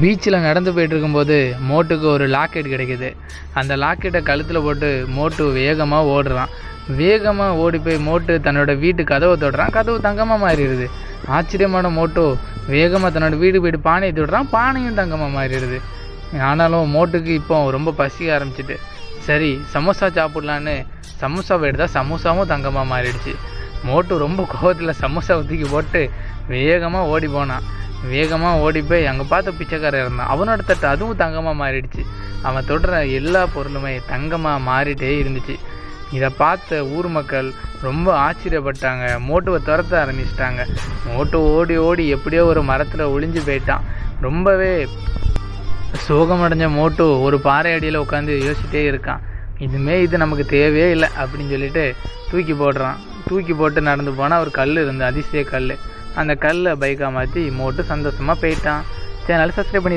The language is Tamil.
பீச்சில் நடந்து போயிட்டுருக்கும்போது மோட்டுக்கு ஒரு லாக்கெட் கிடைக்கிது. அந்த லாக்கெட்டை கழுத்தில் போட்டு மோட்டு வேகமாக ஓடுறான். வேகமாக ஓடி போய் மோட்டு தன்னோட வீட்டு கதவை தொடுறான். கதவு தங்கமாக மாறிடுது. ஆச்சரியமான மோட்டு வேகமாக தன்னோட வீடு போய்ட்டு பானையை தொடுறான். பானையும் தங்கமாக மாறிடுது. ஆனாலும் மோட்டுக்கு இப்போ ரொம்ப பசிக்க ஆரம்பிச்சிட்டு, சரி சமோசா சாப்பிட்லான்னு சமோசாவை எடுத்தால் சமோசாவும் தங்கமாக மாறிடுச்சு. மோட்டு ரொம்ப கோவத்தில் சமோசாவை தூக்கி போட்டு வேகமாக ஓடி போனான். வேகமாக ஓடி போய் அங்கே பார்த்த பிச்சைக்காரன் இருந்தான். அவனோட தட்டு அதுவும் தங்கமாக மாறிடுச்சு. அவன் தொடுற எல்லா பொருளுமே தங்கமாக மாறிட்டே இருந்துச்சு. இதை பார்த்த ஊர் மக்கள் ரொம்ப ஆச்சரியப்பட்டாங்க. மோட்டுவை துரத்த ஆரம்பிச்சிட்டாங்க. மோட்டு ஓடி ஓடி எப்படியோ ஒரு மரத்தில் ஒளிஞ்சு போயிட்டான். ரொம்பவே சோகமடைஞ்ச மோட்டு ஒரு பாறை அடியில் உட்காந்து யோசிச்சிட்டே இருக்கான். இது நமக்கு தேவையே இல்லை அப்படின்னு சொல்லிட்டு தூக்கி போடுறான். தூக்கி போட்டு நடந்து போனால் ஒரு கல் இருந்து அதிசய கல். அந்த கல்லை பைக்காக மாற்றி மோட்டு சந்தோஷமாக போயிட்டான். சேனலை சப்ஸ்கிரைப் பண்ணி